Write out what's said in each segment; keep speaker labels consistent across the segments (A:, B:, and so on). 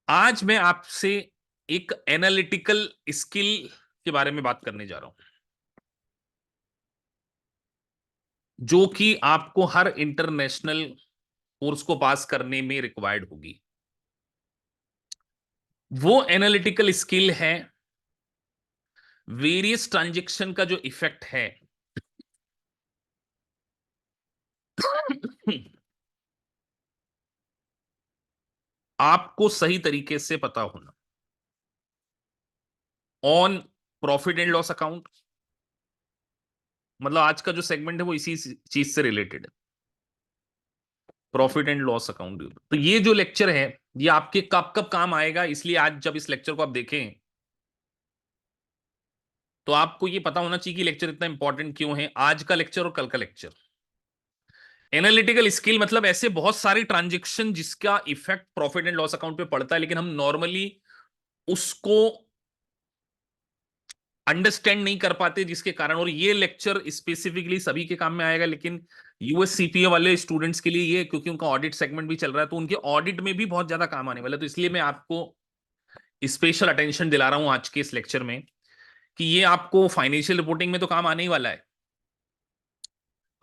A: आज मैं आपसे एक एनालिटिकल स्किल के बारे में बात करने जा रहा हूं, जो कि आपको हर इंटरनेशनल कोर्स को पास करने में रिक्वायर्ड होगी। वो एनालिटिकल स्किल है वेरियस ट्रांजैक्शन का जो इफेक्ट है आपको सही तरीके से पता होना on profit and loss account. मतलब आज का जो सेगमेंट है वो इसी चीज से रिलेटेड है, प्रॉफिट एंड लॉस अकाउंट। तो ये जो लेक्चर है ये आपके कब कब काम आएगा, इसलिए आज जब इस लेक्चर को आप देखें तो आपको ये पता होना चाहिए कि लेक्चर इतना इंपॉर्टेंट क्यों है, आज का लेक्चर और कल का लेक्चर। एनालिटिकल स्किल मतलब ऐसे बहुत सारी ट्रांजेक्शन जिसका effect profit and loss account पे पड़ता है, लेकिन हम नॉर्मली उसको अंडरस्टैंड नहीं कर पाते, जिसके कारण। और ये लेक्चर स्पेसिफिकली सभी के काम में आएगा, लेकिन यूएस सीपीए वाले स्टूडेंट्स के लिए ये, क्योंकि उनका ऑडिट सेगमेंट भी चल रहा है, तो उनके ऑडिट में भी बहुत ज्यादा काम आने वाला है। तो इसलिए मैं आपको स्पेशल अटेंशन दिला रहा हूं आज के इस लेक्चर में कि ये आपको फाइनेंशियल रिपोर्टिंग में तो काम आने ही वाला है।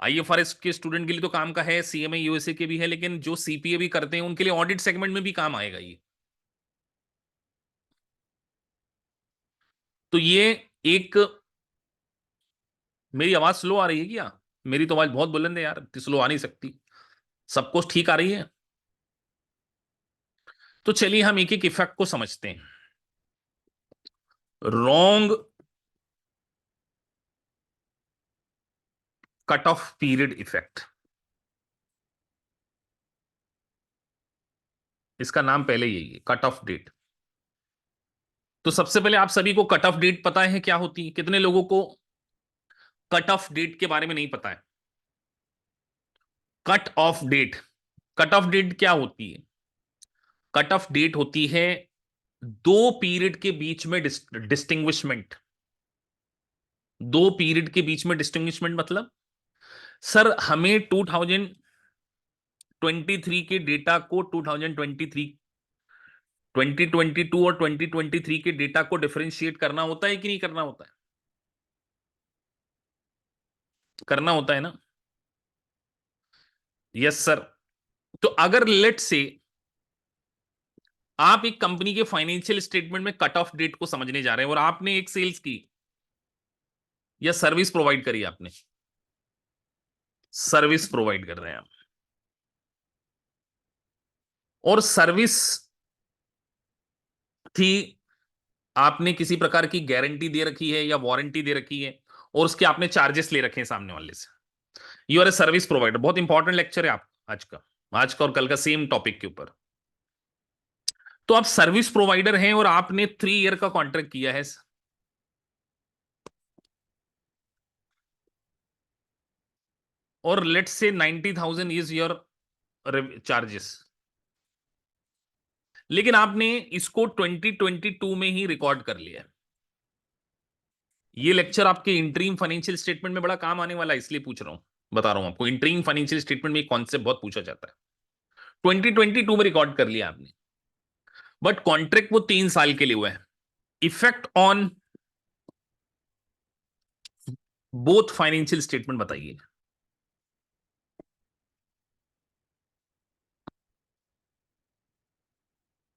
A: आईएफआरएस के स्टूडेंट के लिए तो काम का है, सीएमए यूएसए के भी है, लेकिन जो सीपीए भी करते हैं उनके लिए ऑडिट सेगमेंट में भी काम आएगा ये। तो ये एक, मेरी आवाज स्लो आ रही है क्या? मेरी तो आवाज बहुत बुलंद है यार, इतनी स्लो आ नहीं सकती। सबको ठीक आ रही है? तो चलिए हम एक एक इफेक्ट को समझते हैं। Wrong cut off period effect, इसका नाम पहले यही है, कट ऑफ डेट। तो सबसे पहले आप सभी को कट ऑफ डेट पता है क्या होती है? कितने लोगों को कट ऑफ डेट के बारे में नहीं पता है? Cut off date, cut off date क्या होती है? कट ऑफ डेट होती है दो पीरियड के बीच में डिस्टिंग्विशमेंट। दो पीरियड के बीच में डिस्टिंग्विशमेंट मतलब, सर हमें 2023 के डेटा को 2023, 2022 और 2023 के डेटा को डिफरेंशिएट करना होता है कि नहीं करना होता है? करना होता है ना? Yes sir. तो अगर लेट से आप एक कंपनी के फाइनेंशियल स्टेटमेंट में कट ऑफ डेट को समझने जा रहे हैं और आपने एक सेल्स की या सर्विस प्रोवाइड करी, आपने सर्विस प्रोवाइड कर रहे हैं आप, और सर्विस थी, आपने किसी प्रकार की गारंटी दे रखी है या वारंटी दे रखी है, और उसके आपने चार्जेस ले रखे हैं सामने वाले से। You are a service provider. बहुत इंपॉर्टेंट लेक्चर है आप आज का और कल का सेम टॉपिक के ऊपर। तो आप सर्विस प्रोवाइडर हैं और आपने 3 ईयर का कॉन्ट्रैक्ट किया है, और let's say 90,000 is your charges, लेकिन आपने इसको 2022 में ही रिकॉर्ड कर लिया। ये लेक्चर आपके इंटरीम फाइनेंशियल स्टेटमेंट में बड़ा काम आने वाला है, इसलिए पूछ रहा हूं, बता रहा हूं आपको। इंटरीम फाइनेंशियल स्टेटमेंट में कॉन्सेप्ट बहुत पूछा जाता है। 2022 में रिकॉर्ड कर लिया आपने, बट कॉन्ट्रैक्ट वो 3 साल के लिए हुआ है। Effect on both financial statement बताइए।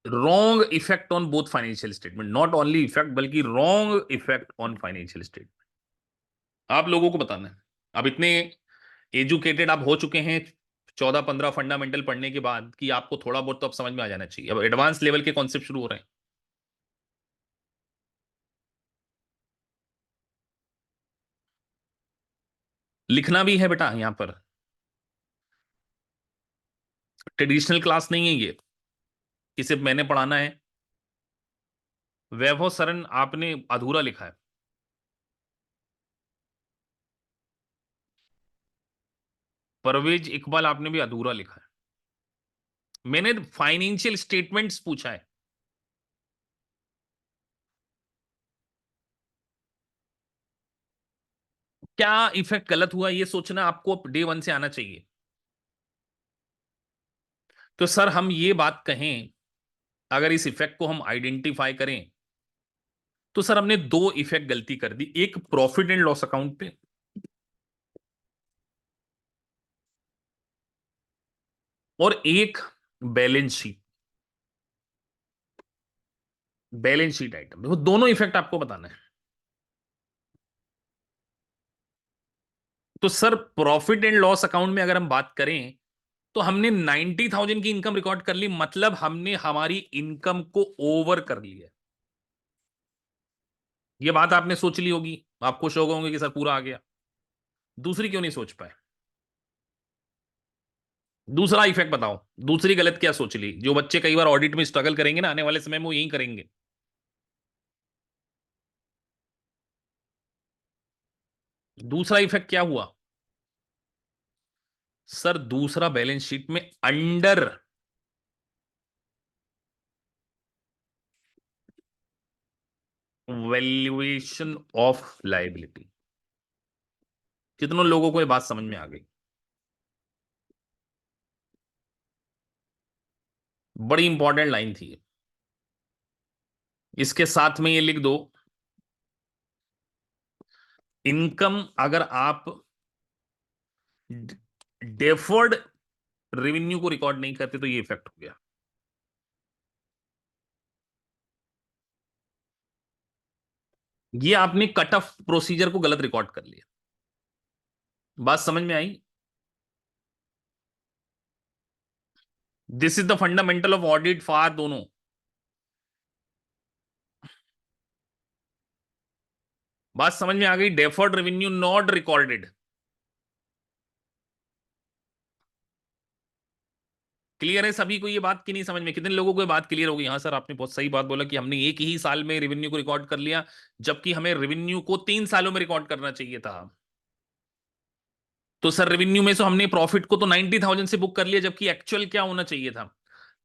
A: Wrong effect on both financial statement, not only effect बल्कि wrong effect on financial statement आप लोगों को बताना है। अब इतने एजुकेटेड आप हो चुके हैं 14-15 फंडामेंटल पढ़ने के बाद, कि आपको थोड़ा बहुत तो अब समझ में आ जाना चाहिए। अब एडवांस लेवल के कॉन्सेप्ट शुरू हो रहे हैं। लिखना भी है बेटा यहां पर, ट्रेडिशनल क्लास नहीं है ये कि सिर्फ मैंने पढ़ाना है। वैभव सरन आपने अधूरा लिखा है, परवेज इकबाल आपने भी अधूरा लिखा है। मैंने फाइनेंशियल स्टेटमेंट्स पूछा है। क्या इफेक्ट गलत हुआ ये सोचना आपको डे वन से आना चाहिए। तो सर हम ये बात कहें अगर इस इफेक्ट को हम आइडेंटिफाई करें तो सर हमने दो इफेक्ट गलती कर दी, एक प्रॉफिट एंड लॉस अकाउंट पे और एक balance sheet. Balance sheet item देखो, दोनों इफेक्ट आपको बताना है। तो sir profit and loss account में अगर हम बात करें तो हमने 90,000 की इनकम रिकॉर्ड कर ली, मतलब हमने हमारी इनकम को ओवर कर लिया। ये बात आपने सोच ली होगी, आप खुश हो गए होंगे कि सर पूरा आ गया। दूसरी क्यों नहीं सोच पाए? दूसरा इफेक्ट बताओ, दूसरी गलत क्या सोच ली? जो बच्चे कई बार ऑडिट में स्ट्रगल करेंगे ना, आने वाले समय में वो यही करेंगे। दूसरा इफेक्ट क्या हुआ? सर दूसरा बैलेंस शीट में अंडर वैल्यूएशन ऑफ लायबिलिटी। कितनों लोगों को ये बात समझ में आ गई? बड़ी इंपॉर्टेंट लाइन थी ये। इसके साथ में ये लिख दो, इनकम अगर आप डेफर्ड रेवेन्यू को रिकॉर्ड नहीं करते तो ये इफेक्ट हो गया। ये आपने कट ऑफ प्रोसीजर को गलत रिकॉर्ड कर लिया। बात समझ में आई? This is the fundamental of audit for दोनों। बात समझ में आ गई? Deferred revenue not recorded. Clear है सभी को ये बात की नहीं समझ में? कितने लोगों को ये बात क्लियर होगी? हाँ सर आपने बहुत सही बात बोला कि हमने एक ही साल में रेवेन्यू को रिकॉर्ड कर लिया, जबकि हमें रेवेन्यू को 3 सालों में रिकॉर्ड करना चाहिए था। तो सर रेवेन्यू में से हमने प्रॉफिट को तो 90,000 से बुक कर लिया, जबकि एक्चुअल क्या होना चाहिए था?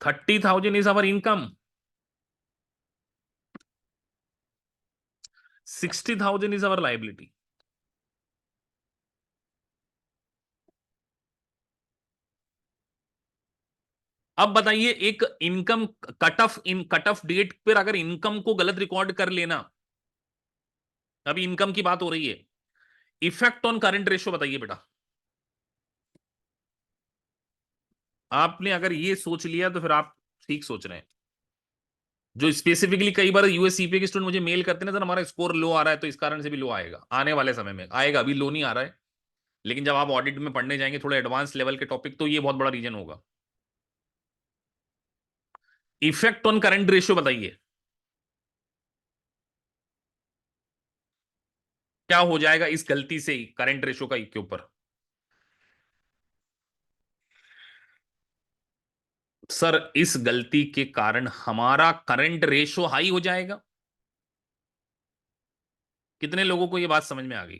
A: 30,000 is our income, 60,000 is our liability. अब बताइए, एक इनकम कट ऑफ डेट पर अगर इनकम को गलत रिकॉर्ड कर लेना, अभी इनकम की बात हो रही है, इफेक्ट ऑन करंट रेशियो बताइए बेटा। आपने अगर ये सोच लिया तो फिर आप ठीक सोच रहे हैं। जो स्पेसिफिकली कई बार यूएससीपीए के स्टूडेंट मुझे मेल करते हैं ना, सर हमारा स्कोर लो आ रहा है, तो इस कारण से भी लो आएगा, आने वाले समय में आएगा, अभी लो नहीं आ रहा है, लेकिन जब आप ऑडिट में पढ़ने जाएंगे थोड़े एडवांस लेवल के टॉपिक, तो ये बहुत बड़ा रीजन होगा। इफेक्ट ऑन करंट रेशियो बताइए, क्या हो जाएगा इस गलती से करंट रेशियो का के ऊपर? सर इस गलती के कारण हमारा करंट रेशियो हाई हो जाएगा। कितने लोगों को यह बात समझ में आ गई?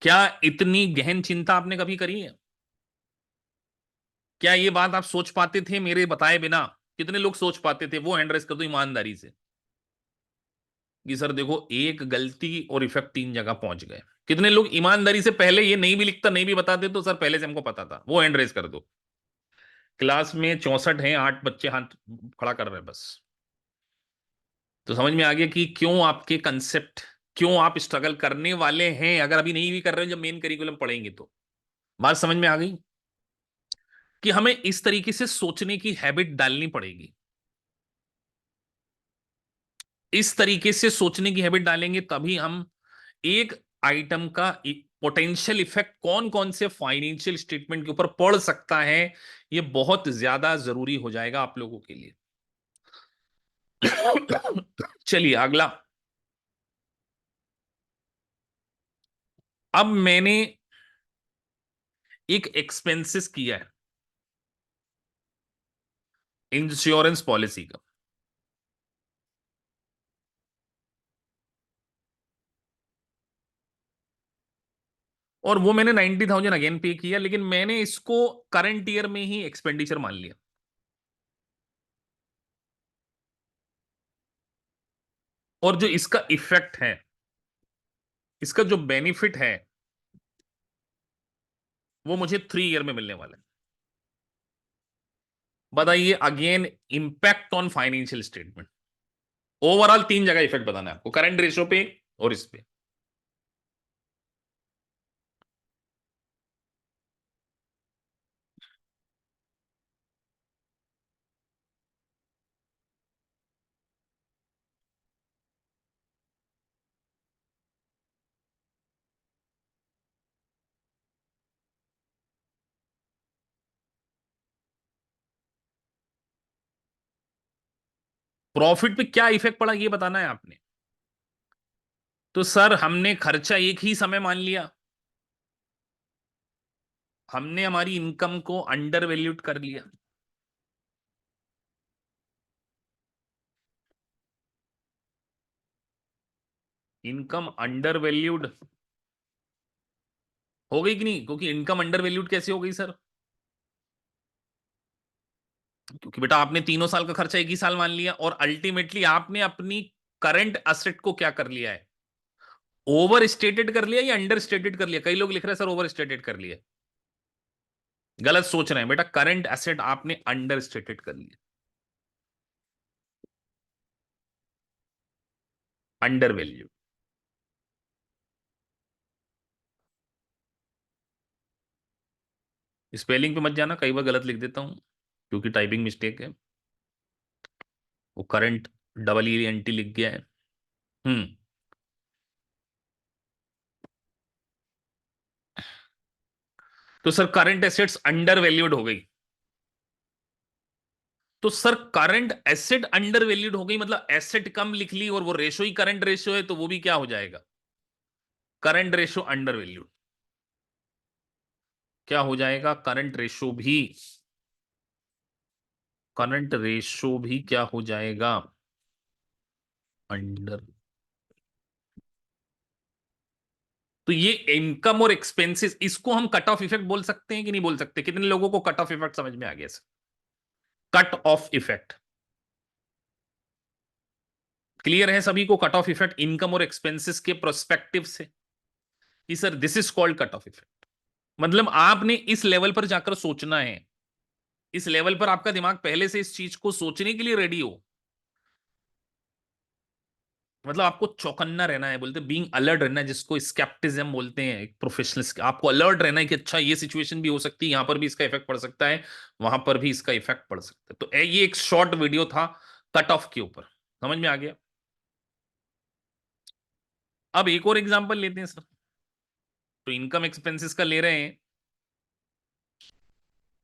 A: क्या इतनी गहन चिंता आपने कभी करी है? क्या ये बात आप सोच पाते थे मेरे बताए बिना? कितने लोग सोच पाते थे? वो हैंड रेस कर दो ईमानदारी से कि सर देखो, एक गलती और इफेक्ट 3 जगह पहुंच गए। कितने लोग ईमानदारी से पहले ये नहीं भी लिखता, नहीं भी बताते, तो सर पहले से हमको पता था? वो हैंड रेस कर दो। क्लास में 64 हैं, 8 बच्चे हाथ खड़ा कर रहे हैं बस। तो समझ में आ गया कि क्यों आपके कंसेप्ट, क्यों आप स्ट्रगल करने वाले हैं, अगर अभी नहीं भी कर रहे हो, जब मेन करिकुलम पढ़ेंगे तो। बात समझ में आ गई कि हमें इस तरीके से सोचने की हैबिट डालनी पड़ेगी। इस तरीके से सोचने की हैबिट डालेंगे तभी हम एक आइटम का पोटेंशियल इफेक्ट कौन कौन से फाइनेंशियल स्टेटमेंट के ऊपर पड़ सकता है, ये बहुत ज्यादा जरूरी हो जाएगा आप लोगों के लिए। चलिए अगला। अब मैंने एक एक्सपेंसेस किया है इंश्योरेंस पॉलिसी का, और वो मैंने 90,000 अगेन पे किया, लेकिन मैंने इसको करंट ईयर में ही एक्सपेंडिचर मान लिया। और जो इसका इफेक्ट है, इसका जो बेनिफिट है, वो मुझे 3 ईयर में मिलने वाला है। बताइए again, impact on financial statement. Overall 3 जगह इफेक्ट बताना है आपको, करंट रेशियो पे और इस पे। प्रॉफिट पे क्या इफेक्ट पड़ा ये बताना है आपने। तो सर हमने खर्चा एक ही समय मान लिया, हमने हमारी इनकम को अंडर वैल्यूड कर लिया। इनकम अंडर वैल्यूड हो गई कि नहीं, क्योंकि इनकम अंडर वैल्यूड कैसे हो गई सर? क्योंकि बेटा आपने 3 साल का खर्चा एक ही साल मान लिया, और अल्टीमेटली आपने अपनी करंट असेट को क्या कर लिया है, ओवर स्टेटेड कर लिया या अंडर स्टेटेड कर लिया? कई लोग लिख रहे हैं सर ओवर स्टेटेड कर लिया। गलत सोच रहे हैं बेटा, करंट एसेट आपने अंडर स्टेटेड कर लिया, अंडर वैल्यू। स्पेलिंग पे मत जाना, कई बार गलत लिख देता हूं क्योंकि टाइपिंग मिस्टेक है। वो current double E N T लिख गया है। हम्म। तो sir current assets undervalued हो गई। तो sir current asset undervalued हो गई, मतलब एसेट कम लिख ली और वो रेशो ही करंट रेशो है, तो वो भी क्या हो जाएगा, करंट रेशो अंडर वैल्यूड। क्या हो जाएगा, करंट रेशो भी, करंट रेशो भी क्या हो जाएगा, अंडर। तो ये इनकम और एक्सपेंसेस, इसको हम कट ऑफ इफेक्ट बोल सकते हैं कि नहीं बोल सकते? कितने लोगों को कट ऑफ इफेक्ट समझ में आ गया sir? Cut off effect clear है सभी को? कट ऑफ इफेक्ट इनकम और एक्सपेंसेस के प्रोस्पेक्टिव से, कि sir this is called cut off effect. मतलब आपने इस लेवल पर जाकर सोचना है, इस लेवल पर आपका दिमाग पहले से इस चीज को सोचने के लिए रेडी हो। मतलब आपको चौकन्ना रहना है, बोलते बीइंग अलर्ट रहना है, जिसको स्केप्टिज्म बोलते हैं एक प्रोफेशनल। आपको अलर्ट रहना है कि अच्छा ये सिचुएशन भी हो सकती है, यहां पर भी इसका इफेक्ट पड़ सकता है, वहां पर भी इसका इफेक्ट पड़ सकता है। तो ये एक शॉर्ट वीडियो था कट ऑफ के ऊपर, समझ में आ गया? अब एक और एग्जांपल लेते हैं सर। तो इनकम एक्सपेंसेस का ले रहे हैं,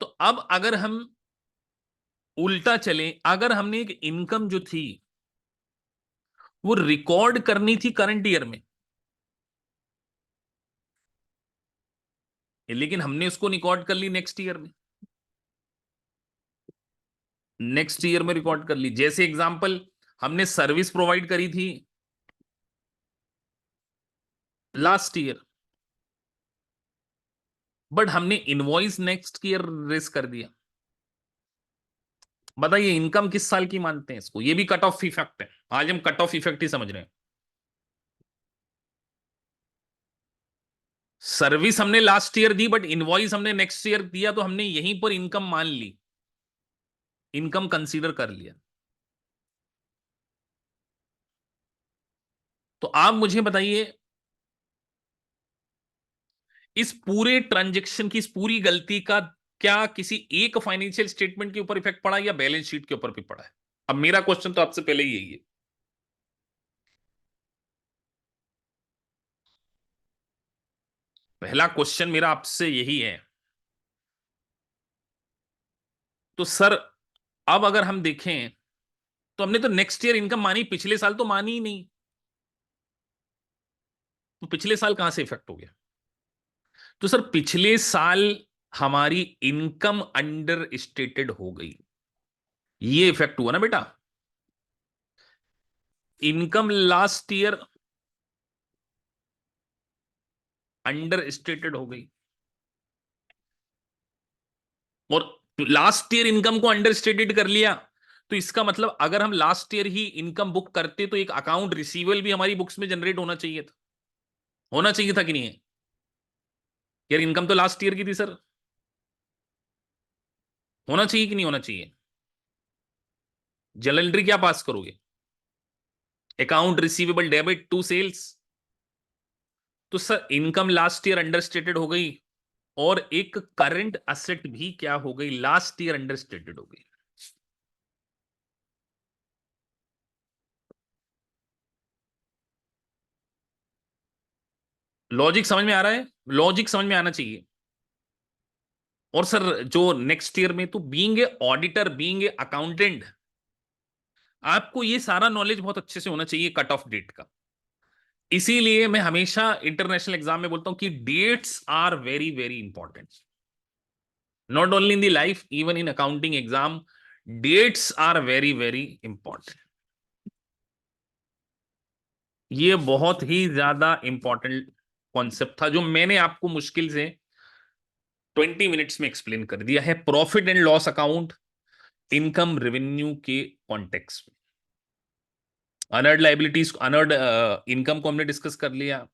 A: तो अब अगर हम उल्टा चलें, अगर हमने एक इनकम जो थी वो रिकॉर्ड करनी थी करंट ईयर में, लेकिन हमने उसको रिकॉर्ड कर ली नेक्स्ट ईयर में, नेक्स्ट ईयर में रिकॉर्ड कर ली। जैसे एग्जांपल, हमने सर्विस प्रोवाइड करी थी लास्ट ईयर, बट हमने इनवॉइस नेक्स्ट ईयर रेस कर दिया। बताइए इनकम किस साल की मानते हैं इसको? ये भी कट ऑफ इफेक्ट है, आज हम कट ऑफ इफेक्ट ही समझ रहे हैं। सर्विस हमने last year the but invoice हमने नेक्स्ट ईयर दिया, तो हमने यहीं पर इनकम मान ली, इनकम कंसीडर कर लिया। तो आप मुझे बताइए, इस पूरे ट्रांजेक्शन की, इस पूरी गलती का क्या किसी एक फाइनेंशियल स्टेटमेंट के ऊपर इफेक्ट पड़ा या बैलेंस शीट के ऊपर भी पड़ा है? अब मेरा क्वेश्चन तो आपसे पहले ही यही है। पहला क्वेश्चन मेरा आपसे यही है। तो सर अब अगर हम देखें, तो हमने तो नेक्स्ट ईयर इनकम मानी, पिछले साल तो मानी ही नहीं, तो पिछले साल कहां से इफेक्ट हो गया? तो सर पिछले साल हमारी इनकम अंडर स्टेटेड हो गई, ये इफेक्ट हुआ ना बेटा। Income last year under stated हो गई, और लास्ट ईयर इनकम को अंडर स्टेटेड कर लिया, तो इसका मतलब अगर हम लास्ट ईयर ही इनकम बुक करते तो एक अकाउंट रिसीवेबल भी हमारी बुक्स में जनरेट होना चाहिए था, होना चाहिए था कि नहीं है? यार इनकम तो लास्ट ईयर की थी सर, होना चाहिए कि नहीं होना चाहिए? जनरल एंट्री क्या पास करोगे? Account receivable debit to sales. तो sir income last year understated हो गई, और एक करंट असेट भी क्या हो गई, लास्ट ईयर अंडरस्टेटेड हो गई। लॉजिक समझ में आ रहा है? लॉजिक समझ में आना चाहिए। और सर जो नेक्स्ट ईयर में, तो being a auditor, being a accountant, आपको ये सारा नॉलेज बहुत अच्छे से होना चाहिए कट ऑफ डेट का। इसीलिए मैं हमेशा इंटरनेशनल एग्जाम में बोलता हूं कि dates are very very important, not only in the life, even in accounting exam, dates are very very important. ये बहुत ही ज्यादा इंपॉर्टेंट कॉन्सेप्ट था, जो मैंने आपको मुश्किल से 20 मिनट्स में एक्सप्लेन कर दिया है, profit and loss account income revenue के कॉन्टेक्स्ट में। अनर्ड लाइबिलिटीज, अनर्ड इनकम को हमने डिस्कस कर लिया,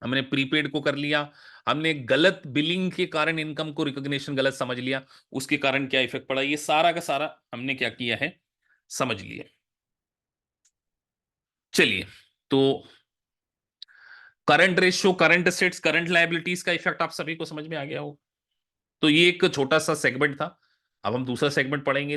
A: हमने प्रीपेड को कर लिया, हमने गलत बिलिंग के कारण इनकम को रिकॉग्निशन गलत समझ लिया, उसके कारण क्या इफेक्ट पड़ा, ये सारा का सारा हमने क्या किया है, समझ लिया। चलिए, तो current ratio, current assets, current liabilities का इफेक्ट आप सभी को समझ में आ गया हो। तो ये एक छोटा सा सेगमेंट था। अब हम दूसरा सेगमेंट पढ़ेंगे।